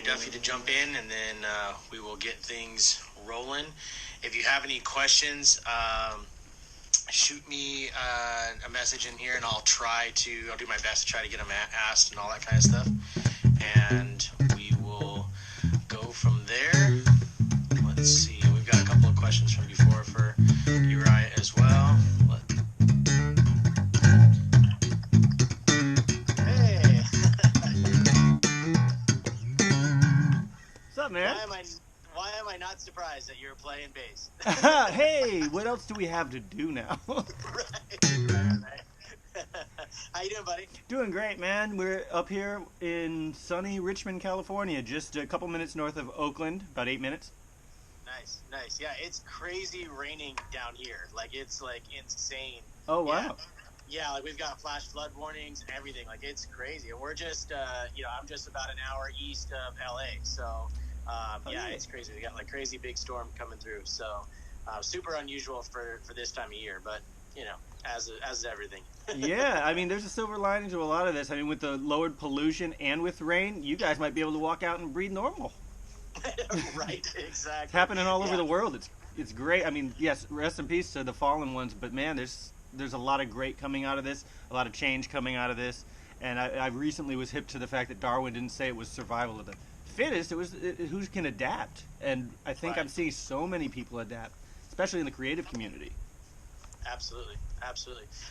Duffy to jump in, and then we will get things rolling. If you have any questions, shoot me a message in here, and I'll do my best to try to get them asked and all that kind of stuff. And we will go from there. Let's see. We've got a couple of questions from before for Uriah as well. Hey. What's up, man? Why am I not surprised that you're playing bass? Hey, what else do we have to do now? Right. How you doing, buddy? Doing great, man. We're up here in sunny Richmond, California, just a couple minutes north of Oakland, about 8 minutes. Nice. Yeah, it's crazy raining down here. Like, it's, like, insane. Oh, wow. Yeah, like, we've got flash flood warnings and everything. Like, it's crazy. And we're just, I'm just about an hour east of L.A., so... it's crazy. We got like crazy big storm coming through, so super unusual for this time of year, but as is everything. Yeah, I mean, there's a silver lining to a lot of this. I mean, with the lowered pollution and with rain, you guys might be able to walk out and breathe normal. Right, exactly. It's happening all over the world. It's great. I mean, yes, rest in peace to the fallen ones, but man, there's a lot of great coming out of this, a lot of change coming out of this, and I recently was hip to the fact that Darwin didn't say it was survival of the fittest. It was who can adapt, and I think I'm seeing so many people adapt, especially in the creative community. Absolutely.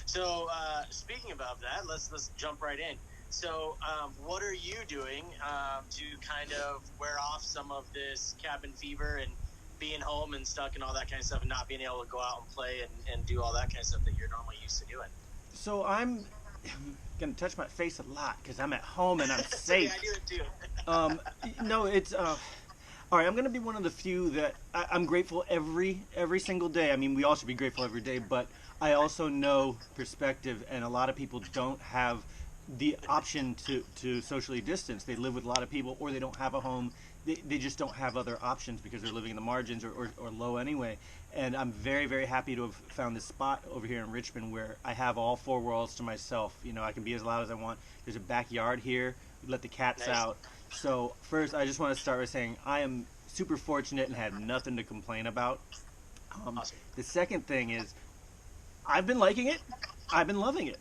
So speaking about that, let's jump right in. So what are you doing to kind of wear off some of this cabin fever and being home and stuck and all that kind of stuff, and not being able to go out and play and do all that kind of stuff that you're normally used to doing? So I'm gonna touch my face a lot because I'm at home and I'm safe. I do it too. No, it's all right. I'm gonna be one of the few that I'm grateful every single day. I mean, we all should be grateful every day, but I also know perspective, and a lot of people don't have the option to socially distance. They live with a lot of people, or they don't have a home. They just don't have other options because they're living in the margins or low anyway. And I'm very, very happy to have found this spot over here in Richmond where I have all four worlds to myself. I can be as loud as I want. There's a backyard here. We let the cats out. So first, I just want to start by saying I am super fortunate and had nothing to complain about. Awesome. The second thing is I've been liking it. I've been loving it.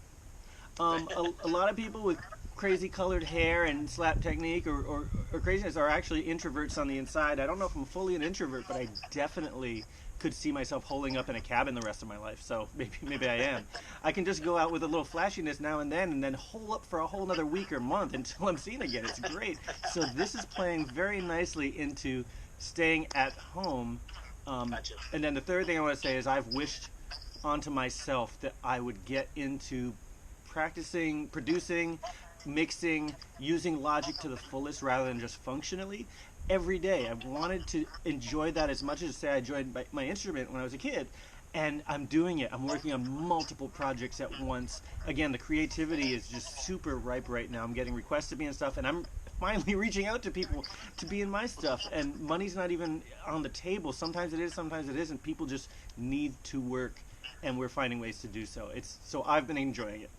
A lot of people with crazy colored hair and slap technique or craziness are actually introverts on the inside. I don't know if I'm fully an introvert, but I definitely could see myself holding up in a cabin the rest of my life. So maybe I am. I can just go out with a little flashiness now and then hole up for a whole another week or month until I'm seen again. It's great. So this is playing very nicely into staying at home. Gotcha. And then the third thing I want to say is I've wished onto myself that I would get into practicing, producing, mixing, using Logic to the fullest rather than just functionally every day. I wanted to enjoy that as much as, say, I enjoyed my instrument when I was a kid, and I'm doing it. I'm working on multiple projects at once. Again, the creativity is just super ripe right now. I'm getting requests to be in stuff, and I'm finally reaching out to people to be in my stuff, and money's not even on the table. Sometimes it is, sometimes it isn't. People just need to work, and we're finding ways to do so. So I've been enjoying it.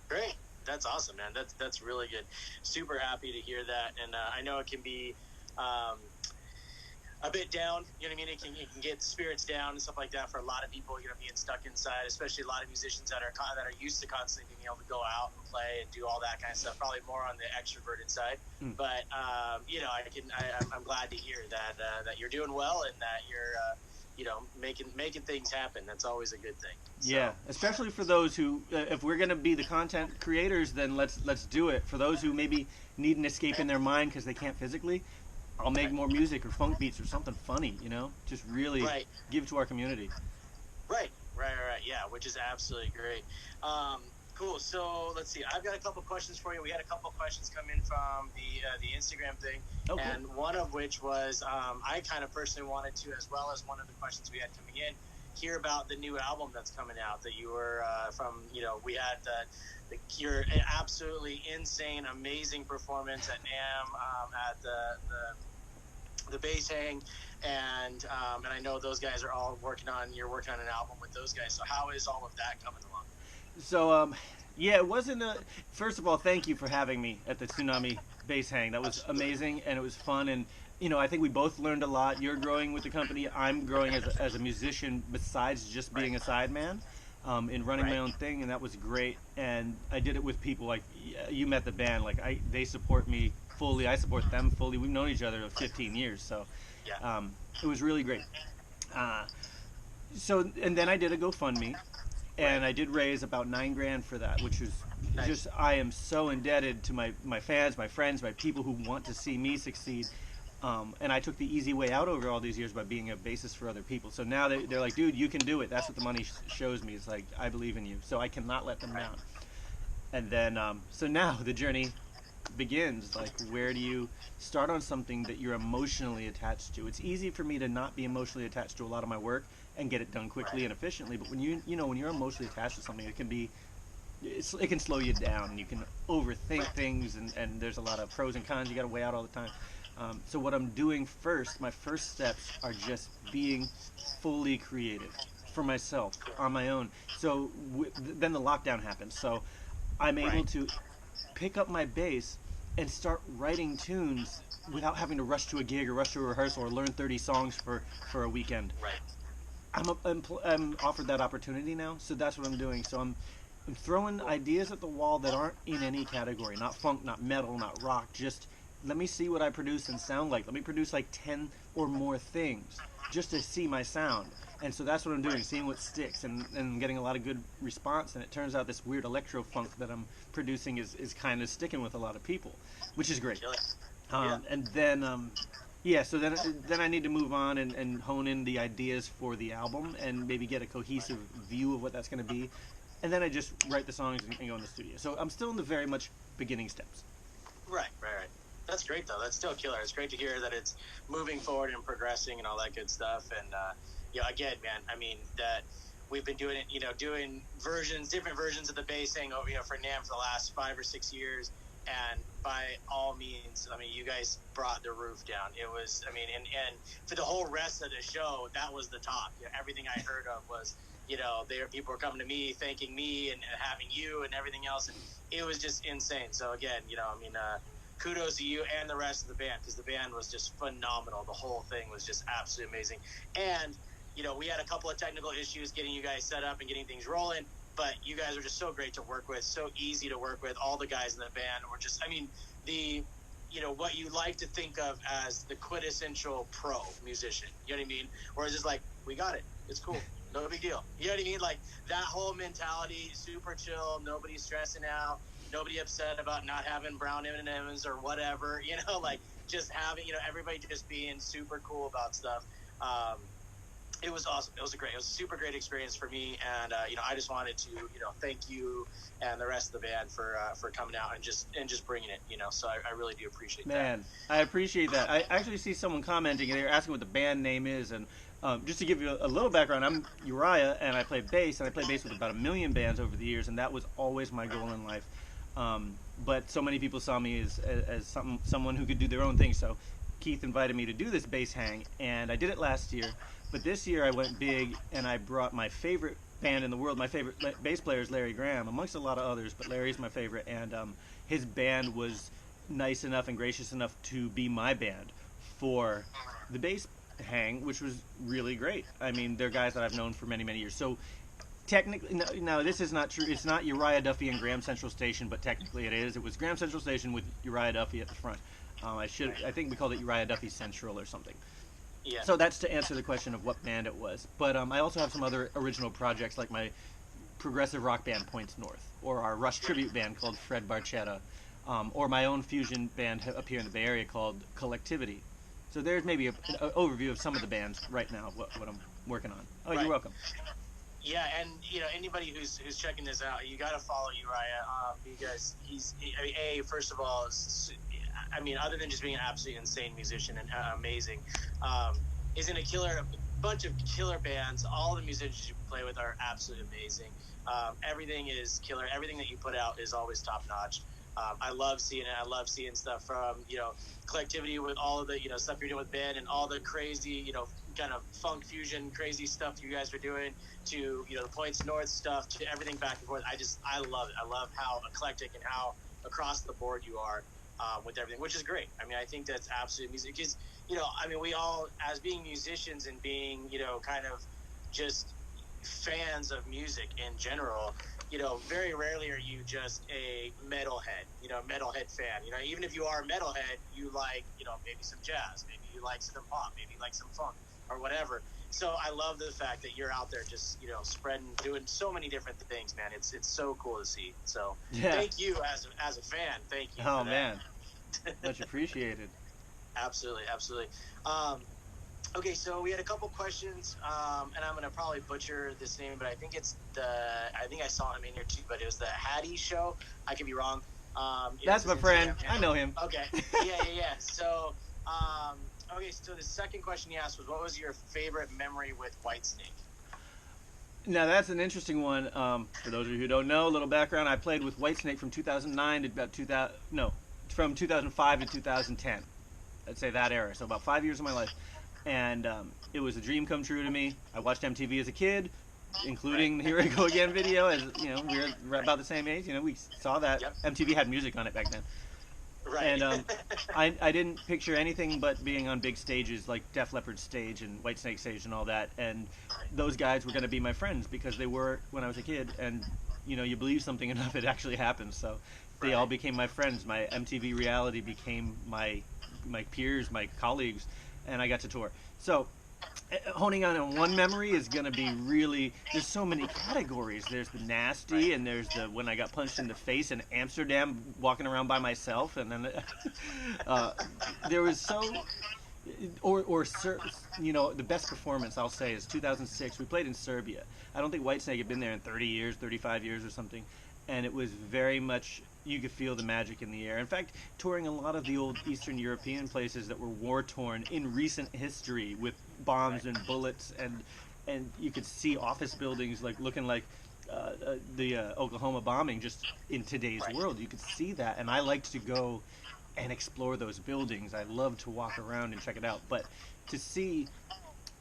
Great. That's awesome, man. That's really good. Super happy to hear that. And I know it can be a bit down. You know what I mean? It can get spirits down and stuff like that for a lot of people. Being stuck inside, especially a lot of musicians that are used to constantly being able to go out and play and do all that kind of stuff. Probably more on the extroverted side. But I'm glad to hear that you're doing well and that you're making things happen. That's always a good thing. So. Yeah, especially for those who, if we're going to be the content creators, then let's do it. For those who maybe need an escape in their mind because they can't physically, I'll make more music or funk beats or something funny, just really give to our community. Right. Yeah, which is absolutely great. Cool. So let's see. I've got a couple questions for you. We had a couple questions come in from the Instagram thing, and one of which was I kind of personally wanted to, as well as one of the questions we had coming in, hear about the new album that's coming out that you were from. We had your absolutely insane, amazing performance at NAMM at the bass hang, and I know those guys are all you're working on an album with those guys. So how is all of that coming along? So, yeah, it wasn't first of all, thank you for having me at the Tsunami bass hang. That was amazing, and it was fun. And you know, I think we both learned a lot. You're growing with the company. I'm growing as a musician, besides just being a sideman, in running my own thing, and that was great. And I did it with people like you met the band. Like they support me fully. I support them fully. We've known each other for 15 years, so it was really great. So, and then I did a GoFundMe, and I did raise about $9,000 for that, which was just, I am so indebted to my fans, my friends, my people who want to see me succeed. And I took the easy way out over all these years by being a bassist for other people. So now they're like, dude, you can do it. That's what the money shows me. It's like, I believe in you. So I cannot let them down. And then, so now the journey begins. Like, where do you start on something that you're emotionally attached to? It's easy for me to not be emotionally attached to a lot of my work and get it done quickly and efficiently. But when when you're emotionally attached to something, it can slow you down, and you can overthink things, and there's a lot of pros and cons you got to weigh out all the time. So what I'm doing first, my first steps are just being fully creative for myself on my own. So then the lockdown happens. So I'm able to pick up my bass and start writing tunes without having to rush to a gig or rush to a rehearsal or learn 30 songs for a weekend. I'm offered that opportunity now, so that's what I'm doing. So I'm throwing ideas at the wall that aren't in any category, not funk, not metal, not rock, just let me see what I produce and sound like. Let me produce like 10 or more things just to see my sound. And so that's what I'm doing, seeing what sticks, and getting a lot of good response. And it turns out this weird electro funk that I'm producing is kind of sticking with a lot of people, which is great. And then, so then I need to move on and hone in the ideas for the album and maybe get a cohesive view of what that's going to be. And then I just write the songs and go in the studio. So I'm still in the very much beginning steps. Right. That's great, though. That's still killer. It's great to hear that it's moving forward and progressing and all that good stuff. And, again, man, I mean, that we've been doing it, doing different versions of the bass hang, for NAMM for the last 5 or 6 years. And by all means, I mean, you guys brought the roof down. It was, I mean, and for the whole rest of the show, that was the talk. Everything I heard of was, people were coming to me, thanking me and having you and everything else. And it was just insane. So again, kudos to you and the rest of the band, because the band was just phenomenal. The whole thing was just absolutely amazing. And, we had a couple of technical issues getting you guys set up and getting things rolling, but you guys were just so great to work with, so easy to work with. All the guys in the band were just, I mean, what you like to think of as the quintessential pro musician, you know what I mean? Where it's just like, we got it. It's cool. No big deal. You know what I mean? Like, that whole mentality, super chill, nobody stressing out, nobody upset about not having brown M&Ms or whatever, like just having, everybody just being super cool about stuff. It was awesome. It was a super great experience for me. And, I just wanted to, thank you and the rest of the band for coming out and just bringing it, so I really do appreciate that. Man, I appreciate that. I actually see someone commenting and they're asking what the band name is. And just to give you a little background, I'm Uriah and I play bass, and I play bass with about 1 million bands over the years, and that was always my goal in life. But so many people saw me as someone who could do their own thing. So Keith invited me to do this bass hang, and I did it last year. But this year I went big, and I brought my favorite band in the world. My favorite bass player is Larry Graham, amongst a lot of others, but Larry's my favorite. And his band was nice enough and gracious enough to be my band for the bass hang, which was really great. I mean, they're guys that I've known for many, many years. So technically, no, this is not true. It's not Uriah Duffy and Graham Central Station, but technically it is. It was Graham Central Station with Uriah Duffy at the front. I think we called it Uriah Duffy Central or something. Yeah. So that's to answer the question of what band it was. But I also have some other original projects, like my progressive rock band Points North, or our Rush tribute band called Fred Barchetta, or my own fusion band up here in the Bay Area called Collectivity. So there's maybe an overview of some of the bands right now, what I'm working on. Oh, You're welcome. Yeah, and anybody who's checking this out, you got to follow Uriah because first of all, other than just being an absolutely insane musician and amazing, is in a bunch of killer bands. All the musicians you play with are absolutely amazing. Everything is killer. Everything that you put out is always top notch. I love seeing it. I love seeing stuff from Collectivity with all of the stuff you're doing with Ben and all the crazy kind of funk fusion crazy stuff you guys are doing, to the Points North stuff, to everything back and forth. I love it. I love how eclectic and how across the board you are. with everything, which is great. I mean, I think that's absolute music because, you know, I mean, we all, as being musicians and being, you know, kind of just fans of music in general, you know, very rarely are you just a metalhead, you know, metalhead fan. You know, even if you are a metalhead, you like, you know, maybe some jazz, maybe you like some pop, maybe you like some funk or whatever. So I love the fact that you're out there just, you know, spreading, doing so many different things, man. It's so cool to see. So thank you as a fan. Thank you. Oh, man. Much appreciated. Absolutely. Absolutely. Okay, so we had a couple questions, and I'm going to probably butcher this name, but I think I think I saw him in here too, but it was the Hattie Show. I could be wrong. That's my friend. I know him. Okay. Yeah. So, okay, so the second question he asked was, what was your favorite memory with Whitesnake? Now, that's an interesting one. For those of you who don't know, a little background, I played with Whitesnake from 2009 to about from 2005 to 2010. I'd say that era, so about 5 years of my life. And it was a dream come true to me. I watched MTV as a kid, including the Here I Go Again video. As you know, we're about the same age. You know, we saw that. Yep. MTV had music on it back then. Right. And I didn't picture anything but being on big stages like Def Leppard stage and Whitesnake stage and all that. And those guys were going to be my friends because they were when I was a kid. And you know, you believe something enough, it actually happens. So they all became my friends. My MTV reality became my peers, my colleagues. And I got to tour. So honing on one memory is going to be really, there's so many categories. There's the nasty, and there's the when I got punched in the face in Amsterdam walking around by myself, and then there was you know, the best performance I'll say is 2006. We played in Serbia. I don't think Whitesnake had been there in 30 years, 35 years or something, and it was very much, you could feel the magic in the air. In fact, touring a lot of the old Eastern European places that were war-torn in recent history with bombs and bullets, and you could see office buildings like looking like the Oklahoma bombing just in today's world. You could see that, and I liked to go and explore those buildings. I love to walk around and check it out. But to see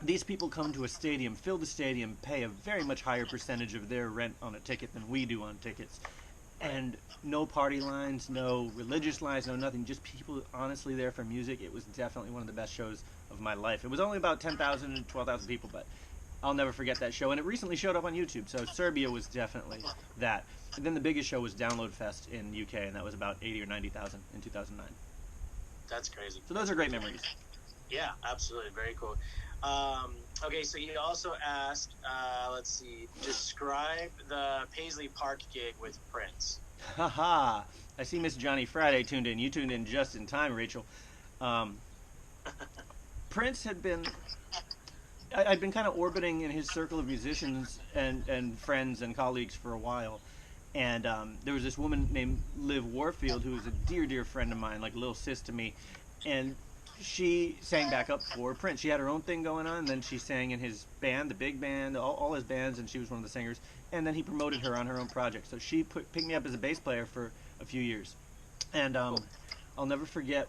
these people come to a stadium, fill the stadium, pay a very much higher percentage of their rent on a ticket than we do on tickets, and no party lines, no religious lines, no nothing, just people honestly there for music. It was definitely one of the best shows of my life. It was only about 10,000, 12,000 people, but I'll never forget that show. And it recently showed up on YouTube, so Serbia was definitely that. And then the biggest show was Download Fest in UK, and that was about 80 or 90,000 in 2009. That's crazy. So those are great memories. Yeah, absolutely. Very cool. Okay, so you also asked, let's see, describe the Paisley Park gig with Prince. Haha. I see Miss Johnny Friday tuned in. You tuned in just in time, Rachel. Prince had been... I'd been kind of orbiting in his circle of musicians and friends and colleagues for a while. And there was this woman named Liv Warfield who was a dear, dear friend of mine, like a little sis to me. And she sang back up for Prince. She had her own thing going on, and then she sang in his band, the big band, all his bands, and she was one of the singers. And then he promoted her on her own project. So she picked me up as a bass player for a few years. And I'll never forget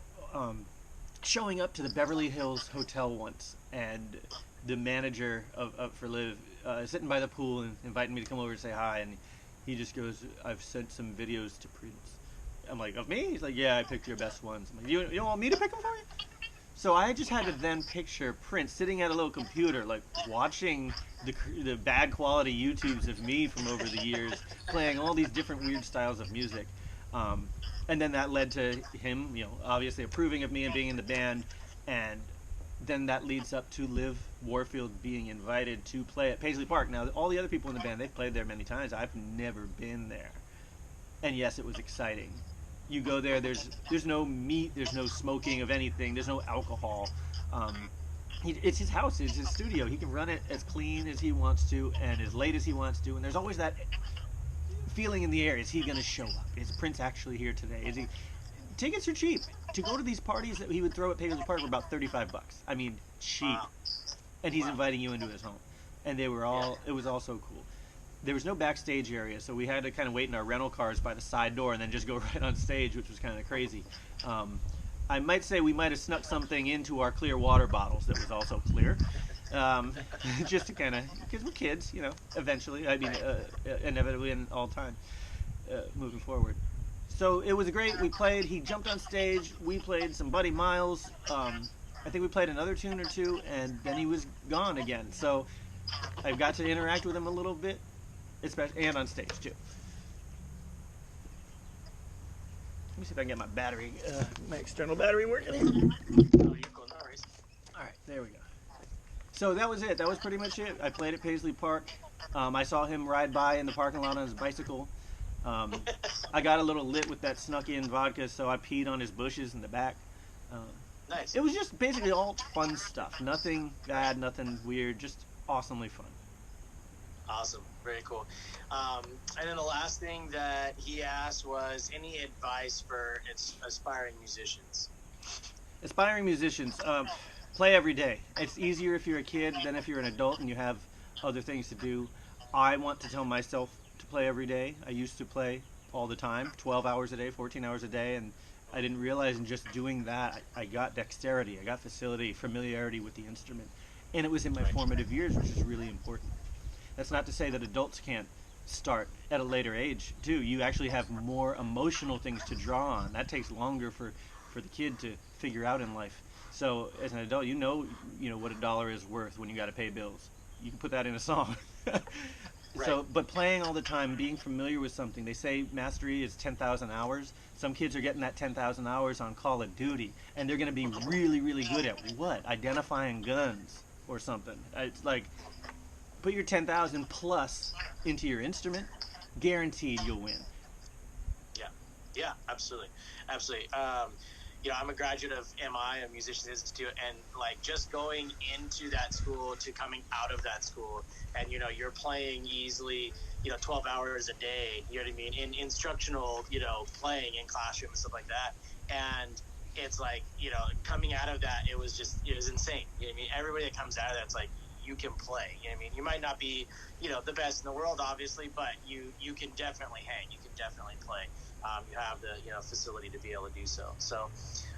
showing up to the Beverly Hills Hotel once, and the manager for Liv sitting by the pool and inviting me to come over and say hi, and he just goes, "I've sent some videos to Prince." I'm like, "Of me?" He's like, "Yeah, I picked your best ones." I'm like, you don't want me to pick them for you? So I just had to then picture Prince sitting at a little computer, like watching the bad quality YouTubes of me from over the years, playing all these different weird styles of music. And then that led to him, you know, obviously approving of me and being in the band. And then that leads up to Liv Warfield being invited to play at Paisley Park. Now, all the other people in the band, they've played there many times. I've never been there. And yes, it was exciting. You go there, there's no meat, there's no smoking of anything, there's no alcohol. It's his house, it's his studio. He can run it as clean as he wants to and as late as he wants to. And there's always that feeling in the air. Is he going to show up? Is Prince actually here today? Is he? Tickets are cheap. To go to these parties that he would throw at Paisley Park were about $35. I mean, cheap. Wow. And he's inviting you into his home. And they were all, it was all so cool. There was no backstage area, so we had to kind of wait in our rental cars by the side door and then just go right on stage, which was kind of crazy. I might say we might have snuck something into our clear water bottles that was also clear. Just to kind of, because we're kids, you know, eventually, I mean, inevitably and all time, moving forward. So it was great. We played. He jumped on stage. We played some Buddy Miles. I think we played another tune or two, and then he was gone again. So I got to interact with him a little bit, especially and on stage too. Let me see if I can get my battery, my external battery working. Oh, you're cool. No worries. All right, there we go. So that was it. That was pretty much it. I played at Paisley Park. I saw him ride by in the parking lot on his bicycle. I got a little lit with that snuck-in vodka, so I peed on his bushes in the back. Nice. It was just basically all fun stuff. Nothing bad, nothing weird, just awesomely fun. Awesome. Very cool. And then the last thing that he asked was any advice for aspiring musicians? Aspiring musicians, play every day. It's easier if you're a kid than if you're an adult and you have other things to do. I want to tell myself to play every day. I used to play all the time, 12 hours a day, 14 hours a day, and I didn't realize in just doing that I got dexterity, I got facility, familiarity with the instrument, and it was in my formative years, which is really important. That's not to say that adults can't start at a later age too. You actually have more emotional things to draw on. That takes longer for the kid to figure out in life. So as an adult, you know what a dollar is worth when you got to pay bills. You can put that in a song. Right. So, but playing all the time, being familiar with something, they say mastery is 10,000 hours. Some kids are getting that 10,000 hours on Call of Duty, and they're going to be really, really good at what? Identifying guns or something. It's like, put your 10,000 plus into your instrument, guaranteed you'll win. Yeah, absolutely. I'm a graduate of MI, a Musicians Institute, and like just going into that school to coming out of that school, and you're playing easily 12 hours a day, you know what I mean, in instructional playing in classroom and stuff like that. And it's like coming out of that, it was insane. You know what I mean? Everybody that comes out of that's like, you can play. You know what I mean? You might not be the best in the world, obviously, but you can definitely hang. You can definitely play. You have the facility to be able to do so. So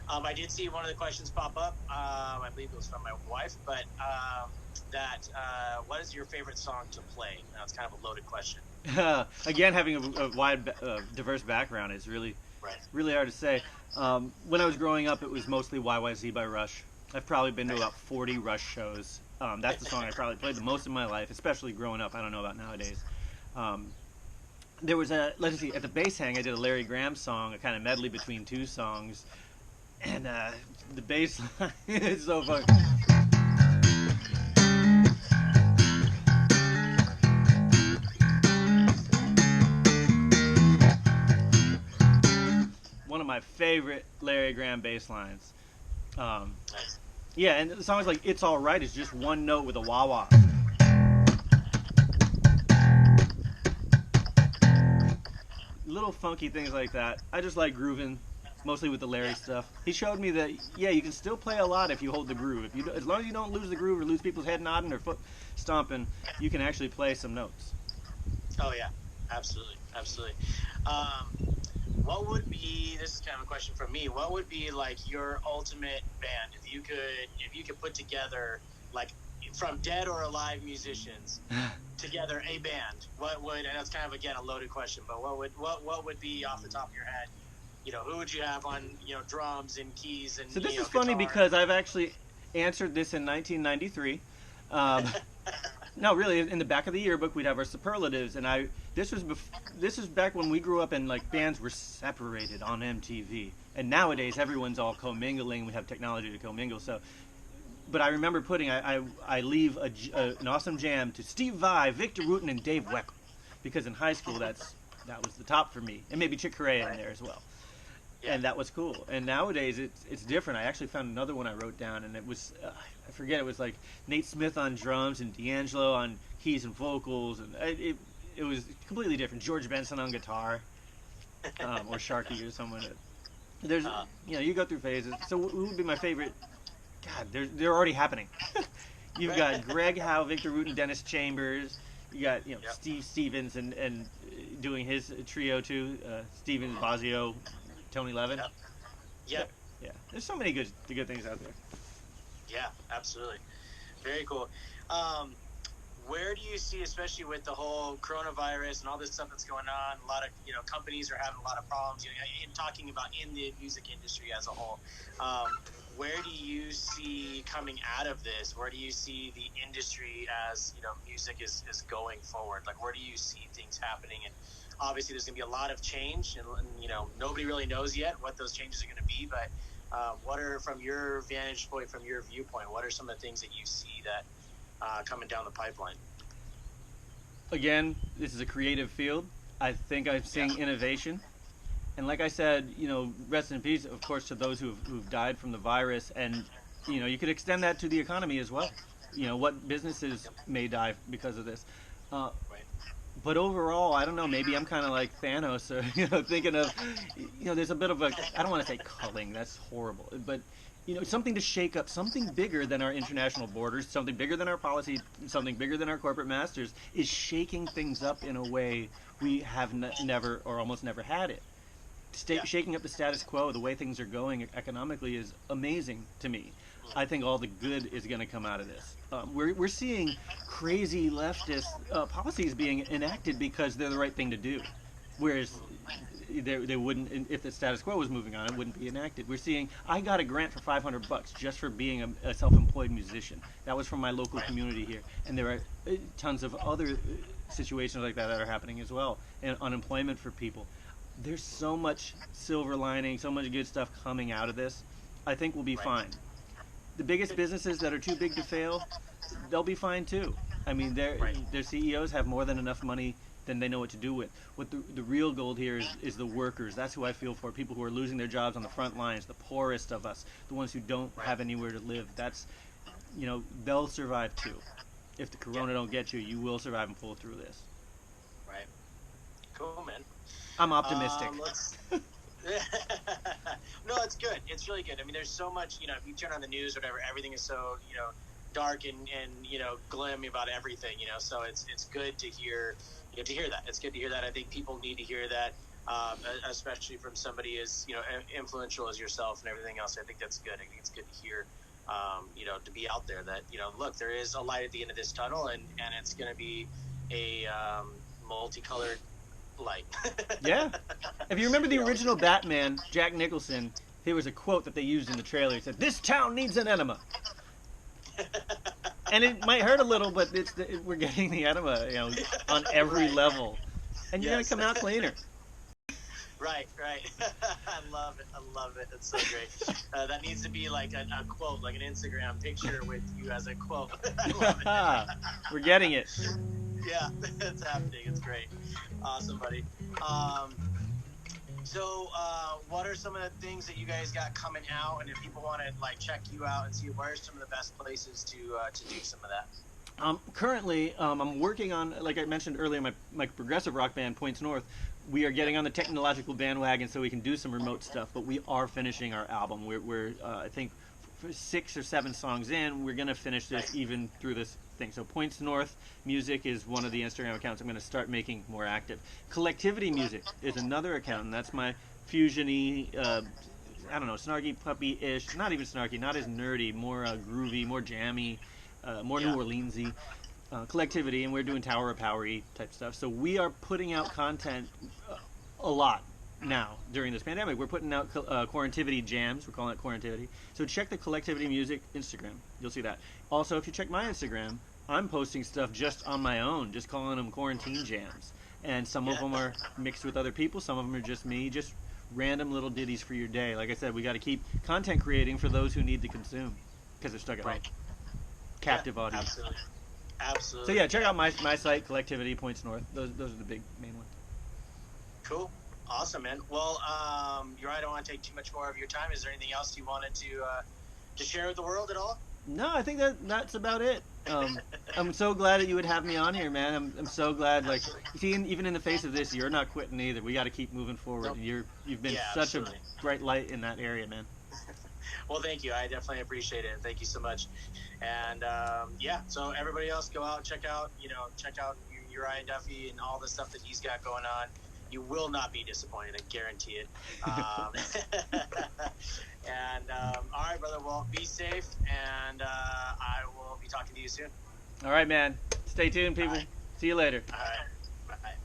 I did see one of the questions pop up. I believe it was from my wife, but what is your favorite song to play? Now, it's kind of a loaded question. Again, having a wide, diverse background is really, really hard to say. When I was growing up, it was mostly YYZ by Rush. I've probably been to about 40 Rush shows. That's the song I probably played the most in my life, especially growing up. I don't know about nowadays. There was let's see, at the bass hang, I did a Larry Graham song, a kind of medley between two songs, and the bass line is so fun. One of my favorite Larry Graham bass lines. Yeah, and the song's like "It's All Right" is just one note with a wah-wah. Little funky things like that. I just like grooving, mostly with the Larry stuff. He showed me that, yeah, you can still play a lot if you hold the groove. As long as you don't lose the groove or lose people's head nodding or foot stomping, you can actually play some notes. Oh yeah, absolutely. What would be, this is kind of a question from me, what would be like your ultimate band if you could put together, like, from dead or alive musicians together a band? What would, and that's kind of again a loaded question, but what would be off the top of your head? Who would you have on drums and keys and so this is guitar? funny because I've actually answered this in 1993. No, really, in the back of the yearbook we'd have our superlatives, and this was back when we grew up and like bands were separated on MTV, and nowadays everyone's all commingling. We have technology to commingle, so. But I remember putting, I leave an awesome jam to Steve Vai, Victor Wooten, and Dave Weckl, because in high school that was the top for me, and maybe Chick Corea in there as well, and that was cool. And nowadays it's different. I actually found another one I wrote down, and it was I forget, it was like Nate Smith on drums and D'Angelo on keys and vocals, and it was completely different. George Benson on guitar, or Sharkey or someone. There's you go through phases. So who would be my favorite? God, they're already happening. You've got Greg Howe, Victor Wooten, Dennis Chambers. You got Steve Stevens and doing his trio too. Stevens, Bosio, Tony Levin. Yep. Yeah. There's so many good things out there. Yeah, absolutely. Very cool. where do you see, especially with the whole coronavirus and all this stuff that's going on, a lot of companies are having a lot of problems. In talking about in the music industry as a whole, where do you see coming out of this? Where do you see the industry as music is going forward? Like, where do you see things happening? And obviously, there's going to be a lot of change, and nobody really knows yet what those changes are going to be. But what are, from your vantage point, from your viewpoint, what are some of the things that you see that coming down the pipeline? Again, this is a creative field. I think I'm seeing innovation. And like I said, rest in peace, of course, to those who've died from the virus. And, you could extend that to the economy as well. What businesses may die because of this. But overall, I don't know, maybe I'm kind of like Thanos, or, thinking of, there's a bit of a, I don't want to say culling, that's horrible, but, something to shake up, something bigger than our international borders, something bigger than our policy, something bigger than our corporate masters, is shaking things up in a way we have never or almost never had it. Shaking up the status quo, the way things are going economically, is amazing to me. I think all the good is going to come out of this. We're seeing crazy leftist policies being enacted because they're the right thing to do, whereas they wouldn't, if the status quo was moving on, it wouldn't be enacted. We're seeing, I got a grant for $500 just for being a self-employed musician. That was from my local community here, and there are tons of other situations like that are happening as well, and unemployment for people. There's so much silver lining, so much good stuff coming out of this. I think we'll be fine. The biggest businesses that are too big to fail, they'll be fine too. I mean, their CEOs have more than enough money than they know what to do with. What the real gold here is the workers. That's who I feel for, people who are losing their jobs on the front lines, the poorest of us, the ones who don't have anywhere to live. That's, they'll survive too. If the corona don't get you, you will survive and pull through this. Right. Cool, man. I'm optimistic. No, it's good. It's really good. I mean, there's so much, if you turn on the news or whatever, everything is so, dark and gloomy about everything, so it's good to hear, to hear that. It's good to hear that. I think people need to hear that, especially from somebody as, influential as yourself and everything else. I think that's good. I think it's good to hear, to be out there that, look, there is a light at the end of this tunnel, and it's going to be a multicolored light. Yeah. If you remember the original Batman, Jack Nicholson, there was a quote that they used in the trailer. He said, "This town needs an enema." And it might hurt a little, but we're getting the enema, on every level. And you're going to come out cleaner. Right. I love it. That's so great. That needs to be like a quote, like an Instagram picture with you as a quote. I love it. We're getting it. Yeah, it's happening. It's great. Awesome, buddy. So what are some of the things that you guys got coming out, and if people want to check you out and see where are some of the best places to do some of that? Currently, I'm working on, like I mentioned earlier, my progressive rock band, Points North. We are getting on the technological bandwagon so we can do some remote stuff, but we are finishing our album. We're I think, 6 or 7 songs in. We're going to finish this even through this thing. So Points North Music is one of the Instagram accounts I'm going to start making more active. Collectivity Music is another account, and that's my fusion-y, I don't know, snarky puppy-ish, not even snarky, not as nerdy, more groovy, more jammy, more New Orleans-y. Collectivity, and we're doing Tower of Power-y type stuff. So we are putting out content a lot now during this pandemic. We're putting out Quarantivity jams. We're calling it Quarantivity. So check the Collectivity Music Instagram. You'll see that. Also, if you check my Instagram, I'm posting stuff just on my own, just calling them quarantine jams. And some of them are mixed with other people. Some of them are just me, just random little ditties for your day. Like I said, we got to keep content creating for those who need to consume because they're stuck at home. Captive audience. Absolutely. So yeah, check out my site, Collectivity Points North. Those are the big main ones. Cool. Awesome, man. Well, you're right. I don't want to take too much more of your time. Is there anything else you wanted to share with the world at all? No, I think that's about it. I'm so glad that you would have me on here, man. I'm so glad. Like, see, even in the face of this, you're not quitting either. We got to keep moving forward. Nope. You've been such a bright light in that area, man. Well, thank you. I definitely appreciate it. Thank you so much. And so everybody else, go out, check out Uriah Duffy and all the stuff that he's got going on. You will not be disappointed. I guarantee it. And all right, brother. Well, be safe, and I will be talking to you soon. All right, man. Stay tuned, people. Right. See you later. All right. Bye.